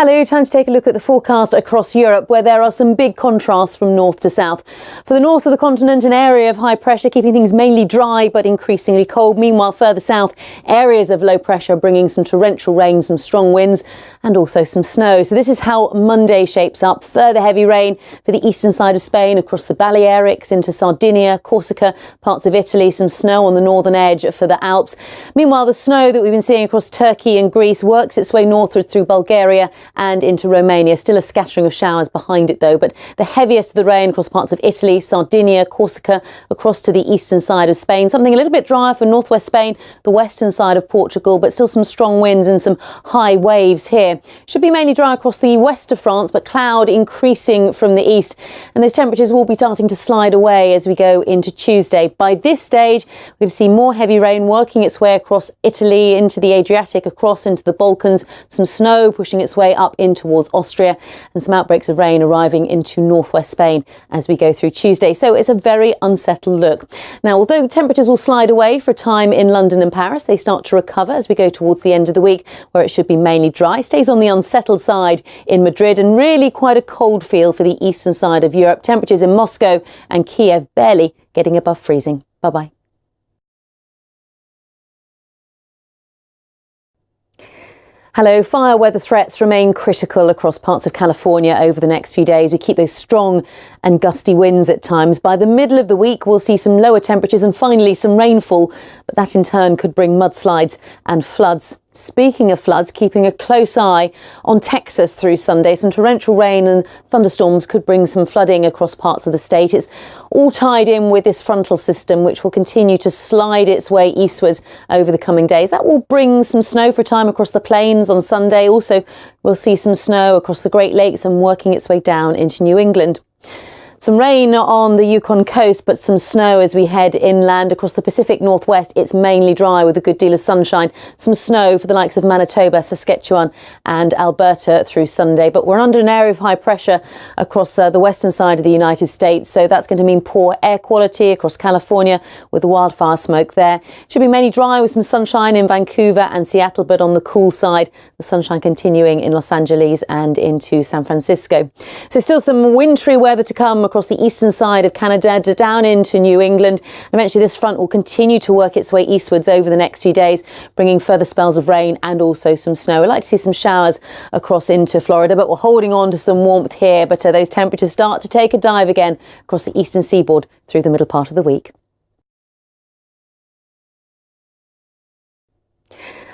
Hello, time to take a look at the forecast across Europe, where there are some big contrasts from north to south. For the north of the continent, an area of high pressure keeping things mainly dry but increasingly cold. Meanwhile, further south, areas of low pressure bringing some torrential rain, some strong winds and also some snow. So this is how Monday shapes up. Further heavy rain for the eastern side of Spain, across the Balearics into Sardinia, Corsica, parts of Italy, some snow on the northern edge for the Alps. Meanwhile, the snow that we've been seeing across Turkey and Greece works its way northward through Bulgaria and into Romania. Still a scattering of showers behind it though, but the heaviest of the rain across parts of Italy, Sardinia, Corsica, across to the eastern side of Spain. Something a little bit drier for northwest Spain, the western side of Portugal, but still some strong winds and some high waves here. Should be mainly dry across the west of France, but cloud increasing from the east, and those temperatures will be starting to slide away as we go into Tuesday. By this stage, we'll see more heavy rain working its way across Italy, into the Adriatic, across into the Balkans, some snow pushing its way up in towards Austria, and some outbreaks of rain arriving into northwest Spain as we go through Tuesday. So it's a very unsettled look. Now, although temperatures will slide away for a time in London and Paris, they start to recover as we go towards the end of the week, where it should be mainly dry. Stays on the unsettled side in Madrid, and really quite a cold feel for the eastern side of Europe. Temperatures in Moscow and Kiev barely getting above freezing. Bye-bye. Hello. Fire weather threats remain critical across parts of California over the next few days. We keep those strong and gusty winds at times. By the middle of the week, we'll see some lower temperatures and finally some rainfall, but that in turn could bring mudslides and floods. Speaking of floods, keeping a close eye on Texas through Sunday. Some torrential rain and thunderstorms could bring some flooding across parts of the state. It's all tied in with this frontal system, which will continue to slide its way eastwards over the coming days. That will bring some snow for a time across the plains on Sunday. Also, we'll see some snow across the Great Lakes and working its way down into New England. Some rain on the Yukon coast, but some snow as we head inland across the Pacific Northwest. It's mainly dry with a good deal of sunshine. Some snow for the likes of Manitoba, Saskatchewan and Alberta through Sunday. But we're under an area of high pressure across the western side of the United States. So that's going to mean poor air quality across California with the wildfire smoke there. Should be mainly dry with some sunshine in Vancouver and Seattle, but on the cool side, the sunshine continuing in Los Angeles and into San Francisco. So still some wintry weather to come across the eastern side of Canada down into New England. Eventually this front will continue to work its way eastwards over the next few days, bringing further spells of rain and also some snow. We'd like to see some showers across into Florida, but we're holding on to some warmth here. But those temperatures start to take a dive again across the eastern seaboard through the middle part of the week.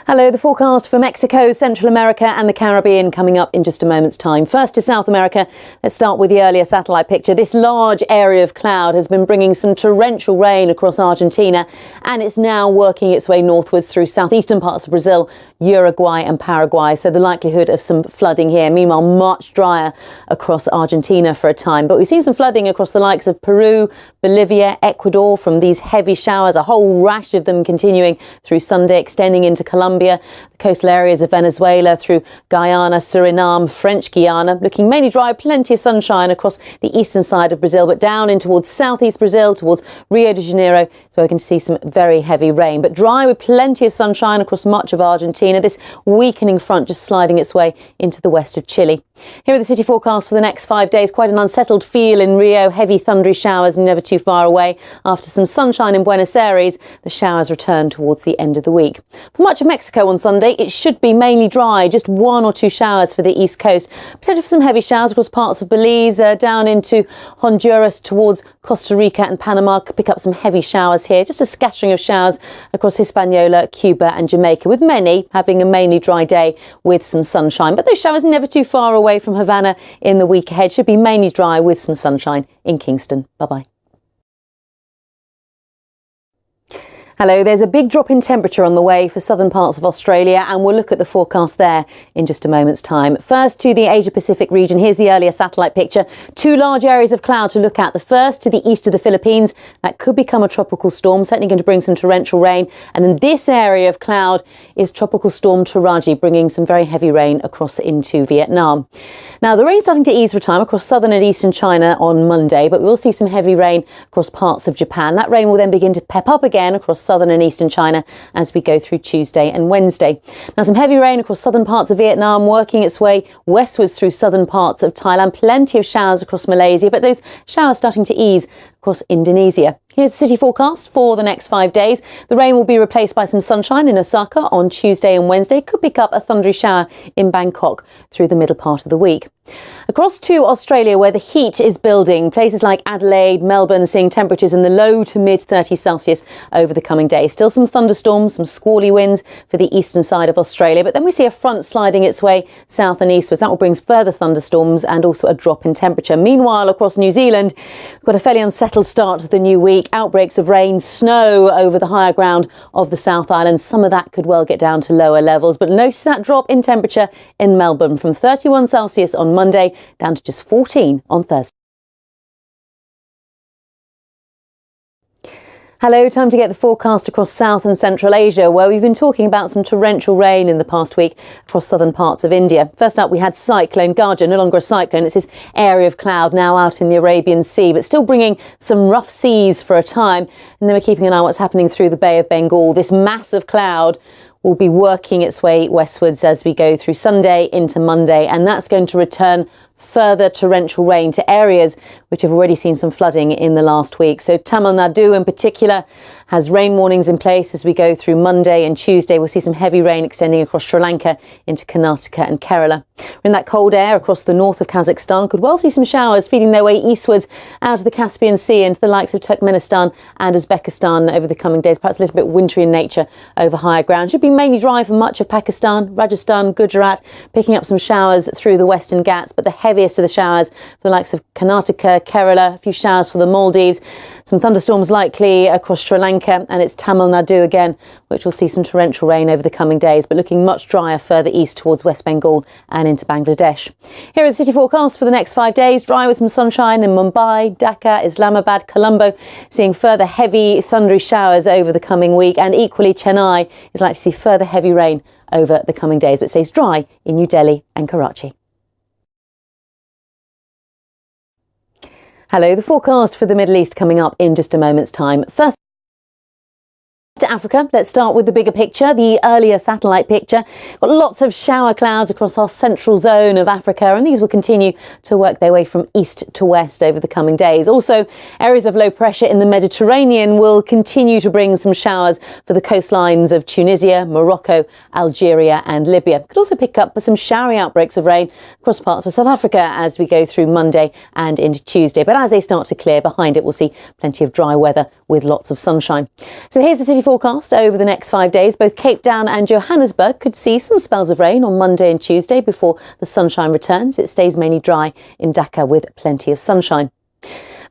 Hello, the forecast for Mexico, Central America and the Caribbean coming up in just a moment's time. First to South America, let's start with the earlier satellite picture. This large area of cloud has been bringing some torrential rain across Argentina, and it's now working its way northwards through southeastern parts of Brazil, Uruguay and Paraguay. So the likelihood of some flooding here. Meanwhile, much drier across Argentina for a time. But we've seen some flooding across the likes of Peru, Bolivia, Ecuador from these heavy showers, a whole rash of them continuing through Sunday, extending into Colombia, the coastal areas of Venezuela through Guyana, Suriname, French Guiana, looking mainly dry, plenty of sunshine across the eastern side of Brazil, but down in towards southeast Brazil, towards Rio de Janeiro, so we're going to see some very heavy rain, but dry with plenty of sunshine across much of Argentina. This weakening front just sliding its way into the west of Chile. Here are the city forecasts for the next 5 days. Quite an unsettled feel in Rio, heavy thundery showers never too far away. After some sunshine in Buenos Aires, the showers return towards the end of the week. For much of Mexico on Sunday, it should be mainly dry, just 1 or 2 showers for the east coast. Potential for some heavy showers across parts of Belize, down into Honduras towards Costa Rica and Panama. Could pick up some heavy showers here. Just a scattering of showers across Hispaniola, Cuba and Jamaica, with many having a mainly dry day with some sunshine. But those showers never too far away from Havana in the week ahead. Should be mainly dry with some sunshine in Kingston. Bye-bye. Hello, there's a big drop in temperature on the way for southern parts of Australia, and we'll look at the forecast there in just a moment's time. First to the Asia-Pacific region, here's the earlier satellite picture. 2 large areas of cloud to look at. The first to the east of the Philippines, that could become a tropical storm, certainly going to bring some torrential rain. And then this area of cloud is Tropical Storm Taraji, bringing some very heavy rain across into Vietnam. Now, the rain's starting to ease for a time across southern and eastern China on Monday, but we will see some heavy rain across parts of Japan. That rain will then begin to pep up again across southern and eastern China as we go through Tuesday and Wednesday. Now, some heavy rain across southern parts of Vietnam, working its way westwards through southern parts of Thailand. Plenty of showers across Malaysia, but those showers starting to ease across Indonesia. Here's the city forecast for the next 5 days. The rain will be replaced by some sunshine in Osaka on Tuesday and Wednesday. Could pick up a thundery shower in Bangkok through the middle part of the week. Across to Australia, where the heat is building, places like Adelaide, Melbourne seeing temperatures in the low to mid 30s Celsius over the coming days. Still some thunderstorms, some squally winds for the eastern side of Australia, but then we see a front sliding its way south and eastwards. That will bring further thunderstorms and also a drop in temperature. Meanwhile, across New Zealand, we've got a fairly unsettled start to the new week. Outbreaks of rain, snow over the higher ground of the South Island. Some of that could well get down to lower levels, but notice that drop in temperature in Melbourne from 31 Celsius on Monday down to just 14 on Thursday. Hello, time to get the forecast across South and Central Asia, where we've been talking about some torrential rain in the past week across southern parts of India. First up, we had Cyclone Gaja, no longer a cyclone. It's this area of cloud now out in the Arabian Sea, but still bringing some rough seas for a time. And then we're keeping an eye on what's happening through the Bay of Bengal. This mass of cloud will be working its way westwards as we go through Sunday into Monday, and that's going to return further torrential rain to areas which have already seen some flooding in the last week. So Tamil Nadu in particular has rain warnings in place as we go through Monday and Tuesday. We'll see some heavy rain extending across Sri Lanka into Karnataka and Kerala. We're in that cold air across the north of Kazakhstan. Could well see some showers feeding their way eastwards out of the Caspian Sea into the likes of Turkmenistan and Uzbekistan over the coming days. Perhaps a little bit wintry in nature over higher ground. Should be mainly dry for much of Pakistan, Rajasthan, Gujarat, picking up some showers through the Western Ghats, but the heaviest of the showers for the likes of Karnataka, Kerala, a few showers for the Maldives, some thunderstorms likely across Sri Lanka, and it's Tamil Nadu again, which will see some torrential rain over the coming days, but looking much drier further east towards West Bengal and into Bangladesh. Here are the city forecasts for the next 5 days. Dry with some sunshine in Mumbai, Dhaka, Islamabad, Colombo, seeing further heavy thundery showers over the coming week, and equally Chennai is likely to see further heavy rain over the coming days, but stays dry in New Delhi and Karachi. Hello, the forecast for the Middle East coming up in just a moment's time. First to Africa, let's start with the bigger picture, the earlier satellite picture. Got lots of shower clouds across our central zone of Africa, and these will continue to work their way from east to west over the coming days. Also, areas of low pressure in the Mediterranean will continue to bring some showers for the coastlines of Tunisia, Morocco, Algeria and Libya. Could also pick up some showery outbreaks of rain across parts of South Africa as we go through Monday and into Tuesday. But as they start to clear, behind it we'll see plenty of dry weather with lots of sunshine. So here's the city forecast over the next 5 days. Both Cape Town and Johannesburg could see some spells of rain on Monday and Tuesday before the sunshine returns. It stays mainly dry in Dhaka with plenty of sunshine.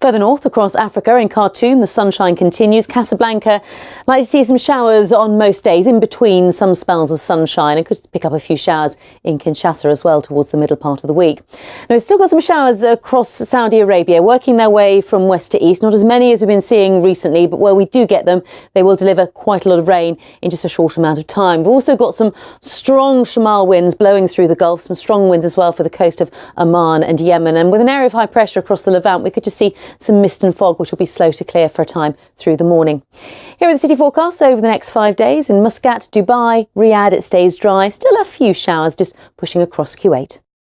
Further north across Africa, in Khartoum, the sunshine continues. Casablanca, likely to see some showers on most days, in between some spells of sunshine, and could pick up a few showers in Kinshasa as well towards the middle part of the week. Now, we've still got some showers across Saudi Arabia, working their way from west to east. Not as many as we've been seeing recently, but where we do get them, they will deliver quite a lot of rain in just a short amount of time. We've also got some strong Shamal winds blowing through the Gulf, some strong winds as well for the coast of Oman and Yemen. And with an area of high pressure across the Levant, we could just see some mist and fog, which will be slow to clear for a time through the morning. Here are the city forecasts over the next 5 days. In Muscat, Dubai, Riyadh, it stays dry. Still a few showers just pushing across Kuwait.